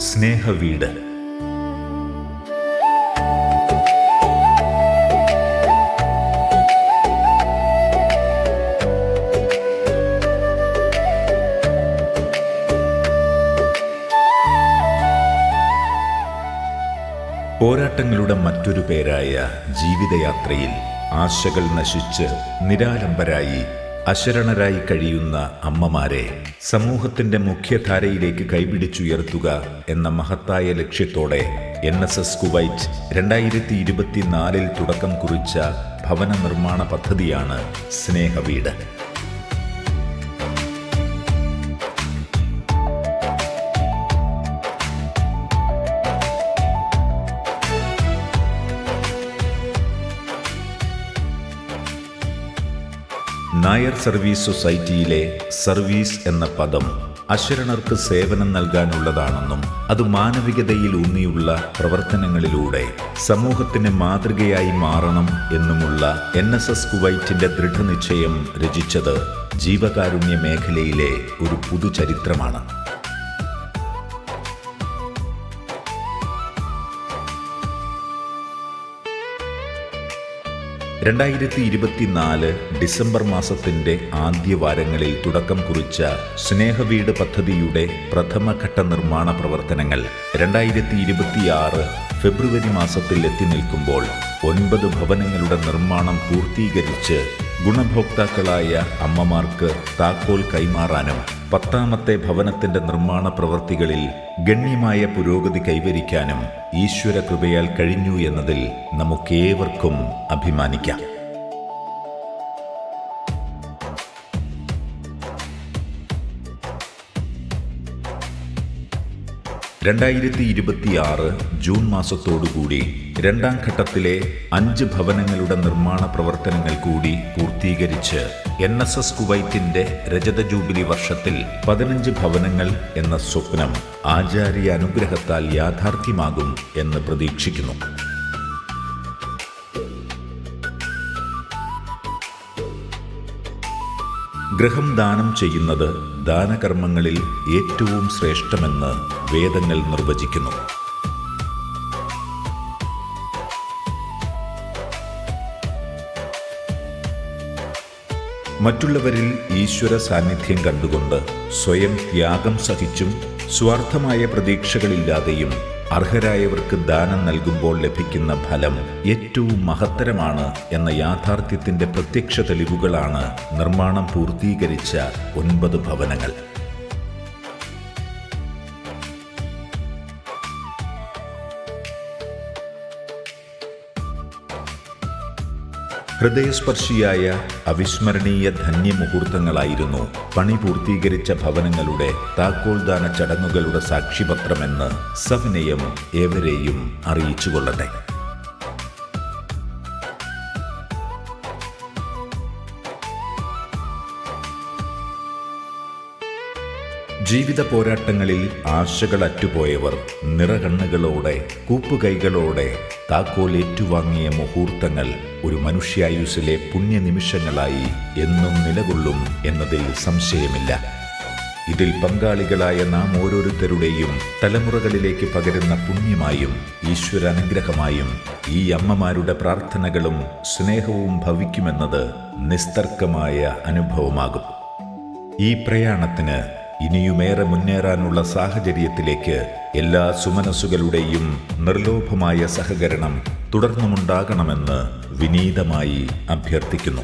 സ്നേഹവീട്. പോരാട്ടങ്ങളുടെ മറ്റൊരു പേരായ ജീവിതയാത്രയിൽ ആശകൾ നശിച്ച് നിരാലംബരായി അശരണരായി കഴിയുന്ന അമ്മമാരെ സമൂഹത്തിന്റെ മുഖ്യധാരയിലേക്ക് കൈപിടിച്ചുയർത്തുക എന്ന മഹത്തായ ലക്ഷ്യത്തോടെ NSS കുവൈറ്റ് 2024 തുടക്കം കുറിച്ച ഭവന നിർമ്മാണ പദ്ധതിയാണ് സ്നേഹവീട്. നായർ സർവീസ് സൊസൈറ്റിയിലെ സർവീസ് എന്ന പദം അശരണർക്ക് സേവനം നൽകാനുള്ളതാണെന്നും അത് മാനവികതയിൽ ഊന്നിയുള്ള പ്രവർത്തനങ്ങളിലൂടെ സമൂഹത്തിന് മാതൃകയായി മാറണം എന്നുമുള്ള NSS കുവൈറ്റിന്റെ ദൃഢനിശ്ചയം രചിച്ചത് ജീവകാരുണ്യ മേഖലയിലെ ഒരു പുതുചരിത്രമാണ്. ഡിസംബർ മാസത്തിന്റെ ആദ്യവാരങ്ങളിൽ തുടക്കം കുറിച്ച സ്നേഹവീട് പദ്ധതിയുടെ പ്രഥമഘട്ട നിർമ്മാണ പ്രവർത്തനങ്ങൾ 2026 ഫെബ്രുവരി മാസത്തിൽ എത്തി നിൽക്കുമ്പോൾ 9 ഭവനങ്ങളുടെ നിർമ്മാണം പൂർത്തീകരിച്ച് ഗുണഭോക്താക്കളായ അമ്മമാർക്ക് താക്കോൽ കൈമാറാനും 10ാമത്തെ ഭവനത്തിന്റെ നിർമ്മാണ പ്രവൃത്തികളിൽ ഗണ്യമായ പുരോഗതി കൈവരിക്കാനും ഈശ്വര കൃപയാൽ കഴിഞ്ഞു എന്നതിൽ നമുക്കേവർക്കും അഭിമാനിക്കാം. ജൂൺ മാസത്തോടുകൂടി 2ാം ഘട്ടത്തിലെ 5 ഭവനങ്ങളുടെ നിർമ്മാണ പ്രവർത്തനങ്ങൾ കൂടി പൂർത്തീകരിച്ച് NSS കുവൈറ്റിന്റെ രജത ജൂബിലി വർഷത്തിൽ 15 ഭവനങ്ങൾ എന്ന സ്വപ്നം ആചാര്യ അനുഗ്രഹത്താൽ യാഥാർത്ഥ്യമാകും എന്ന് പ്രതീക്ഷിക്കുന്നു. ഗൃഹം ദാനം ചെയ്യുന്നത് ദാനകർമ്മങ്ങളിൽ ഏറ്റവും ശ്രേഷ്ഠമെന്ന് വേദങ്ങൾ നിർവചിക്കുന്നു. മറ്റുള്ളവരിൽ ഈശ്വര സാന്നിധ്യം കണ്ടുകൊണ്ട് സ്വയം ത്യാഗം സഹിച്ചും സ്വാർത്ഥമായ പ്രതീക്ഷകളില്ലാതെയും അർഹരായവർക്ക് ദാനം നൽകുമ്പോൾ ലഭിക്കുന്ന ഫലം ഏറ്റവും മഹത്തരമാണ് എന്ന യാഥാർത്ഥ്യത്തിന്റെ പ്രത്യക്ഷ തെളിവുകളാണ് നിർമ്മാണം പൂർത്തീകരിച്ച 9 ഭവനങ്ങൾ. ഹൃദയസ്പർശിയായ അവിസ്മരണീയ ധന്യമുഹൂർത്തങ്ങളായിരുന്നു പണി പൂർത്തീകരിച്ച ഭവനങ്ങളുടെ താക്കോൽദാന ചടങ്ങുകളുടെ സാക്ഷിപത്രമെന്ന് സവിനയം ഏവരെയും അറിയിച്ചുകൊള്ളട്ടെ. ജീവിത പോരാട്ടങ്ങളിൽ ആശകൾ അറ്റുപോയവർ നിറകണ്ണുകളോടെ കൂപ്പുകൈകളോടെ താക്കോൽ ഏറ്റുവാങ്ങിയ മുഹൂർത്തങ്ങൾ ഒരു മനുഷ്യായുസ്സിലെ പുണ്യനിമിഷങ്ങളായി എന്നും നിലകൊള്ളും എന്നതിൽ സംശയമില്ല. ഇതിൽ പങ്കാളികളായ നാം ഓരോരുത്തരുടെയും തലമുറകളിലേക്ക് പകരുന്ന പുണ്യമായും ഈശ്വരാനുഗ്രഹമായും ഈ അമ്മമാരുടെ പ്രാർത്ഥനകളും സ്നേഹവും ഭവിക്കുമെന്നത് നിസ്തർക്കമായ അനുഭവമാകും. ഈ പ്രയാണത്തിന് ഇനിയുമേറെ മുന്നേറാനുള്ള സാഹചര്യത്തിലേക്ക് എല്ലാ സുമനസ്സുകളുടെയും നിർലോഭമായ സഹകരണം തുടർന്നുമുണ്ടാകണമെന്ന് വിനീതമായി അഭ്യർത്ഥിക്കുന്നു.